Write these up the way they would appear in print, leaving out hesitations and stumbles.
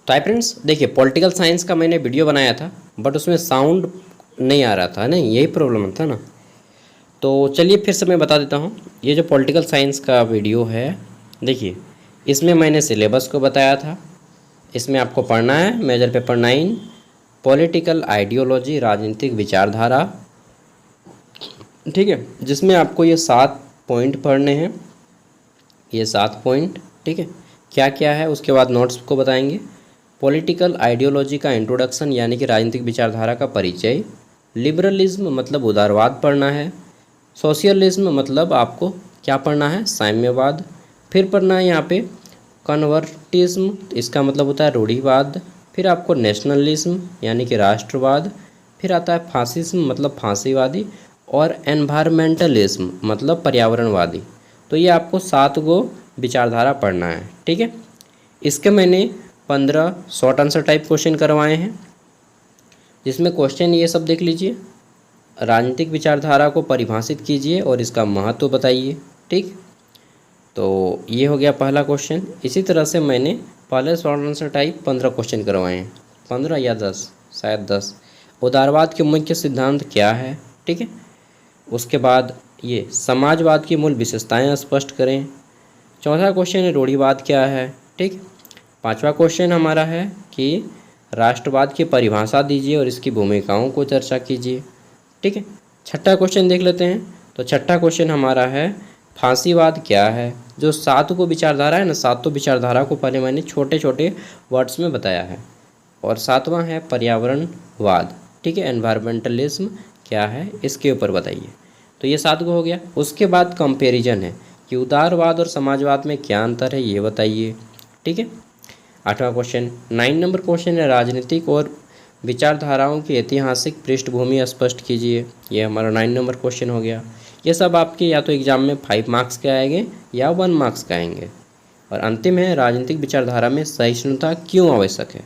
तो hi friends, देखिए political science का मैंने वीडियो बनाया था बट उसमें साउंड नहीं आ रहा था, नहीं यही प्रॉब्लम था ना। तो चलिए फिर से मैं बता देता हूँ। ये जो पॉलिटिकल साइंस का वीडियो है, देखिए इसमें मैंने सिलेबस को बताया था। इसमें आपको पढ़ना है मेजर पेपर 9 पॉलिटिकल आइडियोलॉजी, राजनीतिक विचारधारा, ठीक है, जिसमें आपको ये 7 पॉइंट पढ़ने हैं। ये 7 पॉइंट, ठीक है, क्या क्या है उसके बाद नोट्स को बताएंगे। पॉलिटिकल आइडियोलॉजी का इंट्रोडक्शन यानी कि राजनीतिक विचारधारा का परिचय। लिबरलिज्म मतलब उदारवाद पढ़ना है। सोशलिज्म मतलब आपको क्या पढ़ना है, साम्यवाद। फिर पढ़ना है यहाँ पे कन्वर्टिज्म, इसका मतलब होता है रूढ़िवाद। फिर आपको नेशनलिज्म यानी कि राष्ट्रवाद। फिर आता है फासिज्म मतलब फांसीवादी, और एनवायरमेंटलिज्म मतलब पर्यावरणवादी। तो ये आपको 7 गो विचारधारा पढ़ना है, ठीक है। इसके मैंने 15 शॉर्ट आंसर टाइप क्वेश्चन करवाए हैं, जिसमें क्वेश्चन ये सब देख लीजिए। राजनीतिक विचारधारा को परिभाषित कीजिए और इसका महत्व बताइए, ठीक। तो ये हो गया पहला क्वेश्चन। इसी तरह से मैंने पहले शॉर्ट आंसर टाइप 15 क्वेश्चन करवाए हैं, 15 या 10, शायद 10। उदारवाद के मुख्य सिद्धांत क्या है, ठीक है। उसके बाद ये समाजवाद की मूल विशेषताएं स्पष्ट करें। चौथा क्वेश्चन है रूढ़िवाद क्या है, ठीक। पांचवा क्वेश्चन हमारा है कि राष्ट्रवाद की परिभाषा दीजिए और इसकी भूमिकाओं को चर्चा कीजिए, ठीक है। छठा क्वेश्चन देख लेते हैं। तो छठा क्वेश्चन हमारा है फांसीवाद क्या है। जो 7 को विचारधारा है ना, 7 विचारधारा को पहले मैंने छोटे छोटे वर्ड्स में बताया है। और 7वां है पर्यावरणवाद, ठीक है, एनवायरमेंटलिज्म क्या है इसके ऊपर बताइए। तो ये 7 को हो गया। उसके बाद कंपैरिजन है कि उदारवाद और समाजवाद में क्या अंतर है ये बताइए, ठीक है। 8वां क्वेश्चन 9 नंबर क्वेश्चन है राजनीतिक और विचारधाराओं की ऐतिहासिक पृष्ठभूमि स्पष्ट कीजिए। ये हमारा 9 नंबर क्वेश्चन हो गया। ये सब आपके या तो एग्जाम में 5 मार्क्स के आएंगे या 1 मार्क्स के आएंगे। और अंतिम है राजनीतिक विचारधारा में सहिष्णुता क्यों आवश्यक है।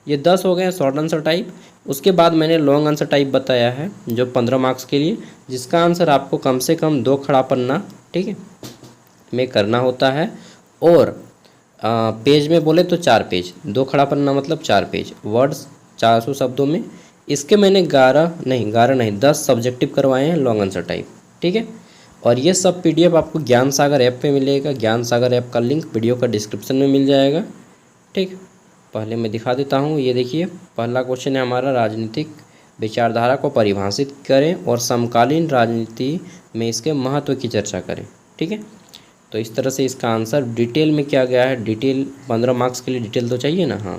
ये 10 हो गए शॉर्ट आंसर टाइप। उसके बाद मैंने लॉन्ग आंसर टाइप बताया है जो 15 मार्क्स के लिए, जिसका आंसर आपको कम से कम 2 खड़ा पन्ना, ठीक है, में करना होता है। और पेज में बोले तो 4 पेज, 2 खड़ा पन्ना मतलब 4 पेज, वर्ड्स 400 शब्दों में। इसके मैंने 11 नहीं 10 सब्जेक्टिव करवाए हैं लॉन्ग आंसर टाइप, ठीक है। और ये सब PDF आपको ज्ञान सागर ऐप पे मिलेगा। ज्ञान सागर ऐप का लिंक वीडियो का डिस्क्रिप्शन में मिल जाएगा, ठीक। पहले मैं दिखा देता हूँ। ये देखिए पहला क्वेश्चन है हमारा राजनीतिक विचारधारा को परिभाषित करें और समकालीन राजनीति में इसके महत्व की चर्चा करें, ठीक है। तो इस तरह से इसका आंसर डिटेल में किया गया है। डिटेल 15 मार्क्स के लिए डिटेल तो चाहिए ना, हाँ।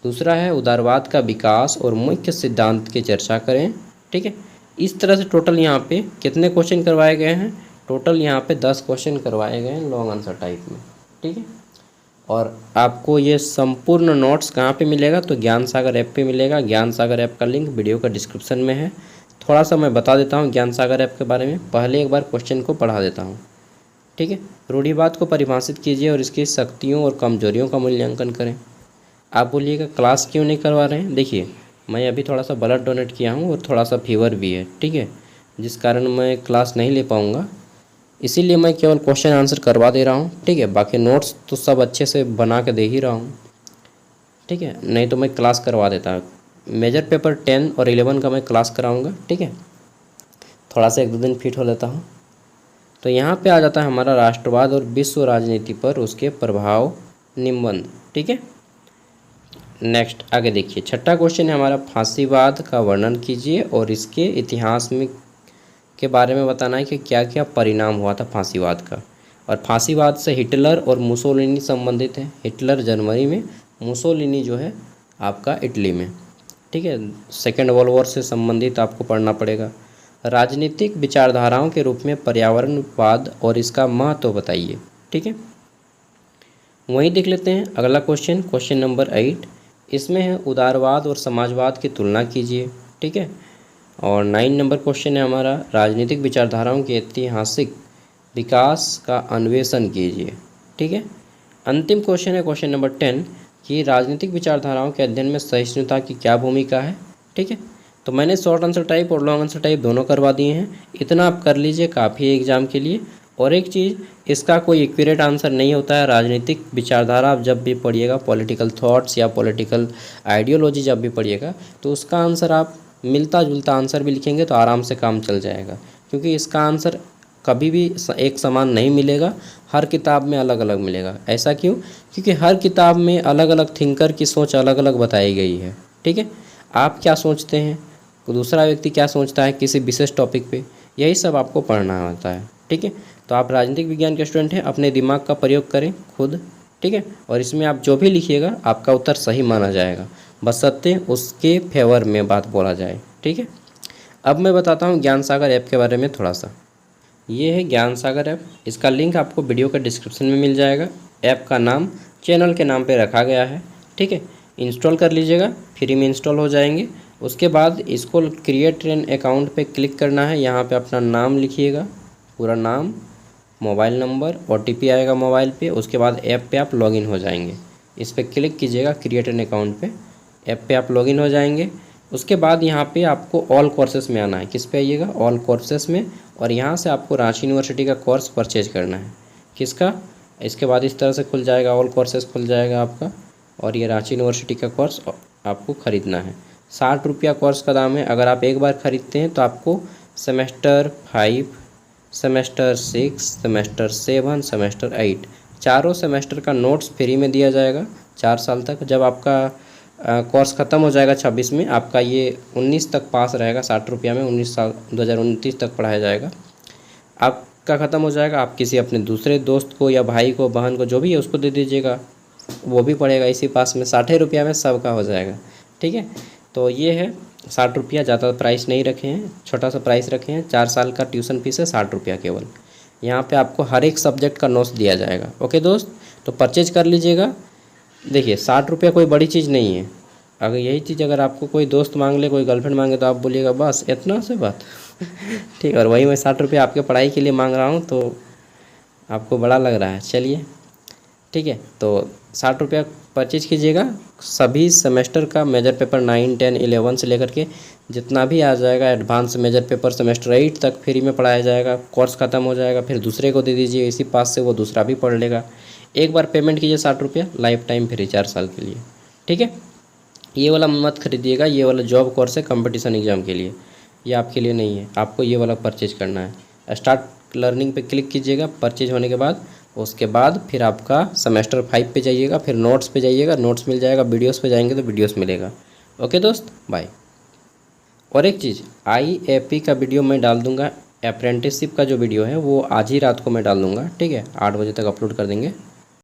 दूसरा है उदारवाद का विकास और मुख्य सिद्धांत की चर्चा करें, ठीक है। इस तरह से टोटल यहाँ पे कितने क्वेश्चन करवाए गए हैं, टोटल यहाँ पे 10 क्वेश्चन करवाए गए हैं लॉन्ग आंसर टाइप में, ठीक है। और आपको ये संपूर्ण नोट्स कहाँ पे मिलेगा, तो ज्ञान सागर ऐप पे मिलेगा। ज्ञान सागर ऐप का लिंक वीडियो का डिस्क्रिप्शन में है। थोड़ा सा मैं बता देता हूँ ज्ञान सागर ऐप के बारे में, पहले एक बार क्वेश्चन को पढ़ा देता हूँ, ठीक है। रूढ़िवाद को परिभाषित कीजिए और इसकी शक्तियों और कमजोरियों का मूल्यांकन करें। आप बोलिएगा क्लास क्यों नहीं करवा रहे हैं। देखिए मैं अभी थोड़ा सा ब्लड डोनेट किया हूँ और थोड़ा सा फीवर भी है, ठीक है, जिस कारण मैं क्लास नहीं ले पाऊँगा। इसीलिए मैं केवल क्वेश्चन आंसर करवा दे रहा हूँ, ठीक है। बाकी नोट्स तो सब अच्छे से बना के दे ही रहा हूँ, ठीक है, नहीं तो मैं क्लास करवा देता। मेजर पेपर 10 और 11 का मैं क्लास कराऊँगा, ठीक है। थोड़ा सा 1-2 दिन फिट हो लेता हूँ। तो यहाँ पे आ जाता है हमारा राष्ट्रवाद और विश्व राजनीति पर उसके प्रभाव निबंध, ठीक है। नेक्स्ट आगे देखिए छठा क्वेश्चन है हमारा फांसीवाद का वर्णन कीजिए और इसके इतिहास में के बारे में बताना है कि क्या क्या परिणाम हुआ था फांसीवाद का। और फांसीवाद से हिटलर और मुसोलिनी संबंधित है। हिटलर जर्मनी में, मुसोलिनी जो है आपका इटली में, ठीक है। सेकेंड वर्ल्ड वॉर से संबंधित आपको पढ़ना पड़ेगा। राजनीतिक विचारधाराओं के रूप में पर्यावरणवाद और इसका महत्व बताइए, ठीक है। वहीं देख लेते हैं अगला क्वेश्चन, क्वेश्चन नंबर 8। इसमें है उदारवाद और समाजवाद की तुलना कीजिए, ठीक है। और 9 नंबर क्वेश्चन है हमारा राजनीतिक विचारधाराओं के ऐतिहासिक विकास का अन्वेषण कीजिए, ठीक है। अंतिम क्वेश्चन है क्वेश्चन नंबर 10 कि राजनीतिक विचारधाराओं के अध्ययन में सहिष्णुता की क्या भूमिका है, ठीक है। तो मैंने शॉर्ट आंसर टाइप और लॉन्ग आंसर टाइप दोनों करवा दिए हैं। इतना आप कर लीजिए, काफ़ी है एग्ज़ाम के लिए। और एक चीज़, इसका कोई एक्यूरेट आंसर नहीं होता है। राजनीतिक विचारधारा आप जब भी पढ़िएगा, पॉलिटिकल थॉट्स या पॉलिटिकल आइडियोलॉजी जब भी पढ़िएगा, तो उसका आंसर आप मिलता जुलता आंसर भी लिखेंगे तो आराम से काम चल जाएगा, क्योंकि इसका आंसर कभी भी एक समान नहीं मिलेगा, हर किताब में अलग अलग मिलेगा। ऐसा क्यों? क्योंकि हर किताब में अलग अलग थिंकर की सोच अलग अलग बताई गई है। ठीक है, आप क्या सोचते हैं, दूसरा व्यक्ति क्या सोचता है किसी विशेष टॉपिक पे, यही सब आपको पढ़ना होता है। ठीक है, तो आप राजनीतिक विज्ञान के स्टूडेंट हैं, अपने दिमाग का प्रयोग करें खुद। ठीक है, और इसमें आप जो भी लिखिएगा आपका उत्तर सही माना जाएगा, बशर्ते उसके फेवर में बात बोला जाए। ठीक है, अब मैं बताता हूँ ज्ञान सागर ऐप के बारे में थोड़ा सा। ये है ज्ञान सागर ऐप, इसका लिंक आपको वीडियो के डिस्क्रिप्शन में मिल जाएगा। ऐप का नाम चैनल के नाम पे रखा गया है। ठीक है, इंस्टॉल कर लीजिएगा, फ्री में इंस्टॉल हो जाएंगे। उसके बाद इसको क्रिएट एन अकाउंट पे क्लिक करना है। यहाँ पे अपना नाम लिखिएगा, पूरा नाम, मोबाइल नंबर, OTP आएगा मोबाइल पे। उसके बाद ऐप पे आप लॉगिन हो जाएंगे। इस पर क्लिक कीजिएगा क्रिएट एन अकाउंट पे, ऐप पे आप लॉगिन हो जाएंगे। उसके बाद यहाँ पे आपको ऑल कोर्सेस में आना है। किस पे आइएगा? ऑल कोर्सेस में। और यहाँ से आपको रांची यूनिवर्सिटी का कोर्स परचेज करना है। किसका? इसके बाद इस तरह से खुल जाएगा, ऑल कोर्सेस खुल जाएगा आपका, और ये रांची यूनिवर्सिटी का कोर्स आपको ख़रीदना है। 60 रुपया कोर्स का दाम है। अगर आप एक बार ख़रीदते हैं तो आपको सेमेस्टर 5, सेमेस्टर 6, सेमेस्टर 7, सेमेस्टर 8 चारों सेमेस्टर का नोट्स फ्री में दिया जाएगा 4 साल तक। जब आपका कोर्स ख़त्म हो जाएगा 26 में, आपका ये 19 तक पास रहेगा। 60 रुपया में 19 साल 2029 तक पढ़ाया जाएगा। आपका ख़त्म हो जाएगा, आप किसी अपने दूसरे दोस्त को या भाई को, बहन को, जो भी है उसको दे दीजिएगा, वो भी पढ़ेगा इसी पास में। 60 रुपया में सबका हो जाएगा। ठीक है, तो ये है 60 रुपया, ज़्यादा प्राइस नहीं रखे हैं, छोटा सा प्राइस रखे हैं। 4 साल का ट्यूशन फीस है 60 रुपया केवल। यहाँ पे आपको हर एक सब्जेक्ट का नोट्स दिया जाएगा। ओके दोस्त, तो परचेज कर लीजिएगा। देखिए 60 रुपया कोई बड़ी चीज़ नहीं है। अगर यही चीज़ अगर आपको कोई दोस्त मांग ले, कोई गर्लफ्रेंड मांगे, तो आप बोलिएगा बस इतना से बात। ठीक है, और वही मैं 60 रुपया आपके पढ़ाई के लिए मांग रहा हूँ तो आपको बड़ा लग रहा है। चलिए ठीक है, तो 60 रुपया परचेज कीजिएगा। सभी सेमेस्टर का मेजर पेपर 9, 10, 11 से लेकर के जितना भी आ जाएगा, एडवांस मेजर पेपर सेमेस्टर 8 तक फ्री में पढ़ाया जाएगा। कोर्स ख़त्म हो जाएगा, फिर दूसरे को दे दीजिए, इसी पास से वो दूसरा भी पढ़ लेगा। एक बार पेमेंट कीजिए 60 रुपया, लाइफ टाइम फ्री 4 साल के लिए। ठीक है, ये वाला मत खरीदिएगा, ये वाला जॉब कोर्स है कंपटीशन एग्ज़ाम के लिए, ये आपके लिए नहीं है। आपको ये वाला परचेज करना है। स्टार्ट लर्निंग पे क्लिक कीजिएगा। परचेज होने के बाद उसके बाद फिर आपका सेमेस्टर 5 पे जाइएगा, फिर नोट्स पे जाइएगा, नोट्स मिल जाएगा। वीडियोस पे जाएंगे तो वीडियोस मिलेगा। ओके दोस्त, बाय। और एक चीज़, IAP का वीडियो मैं डाल दूँगा, अप्रेंटिसशिप का जो वीडियो है वो आज ही रात को मैं डाल दूँगा। ठीक है, 8 बजे तक अपलोड कर देंगे।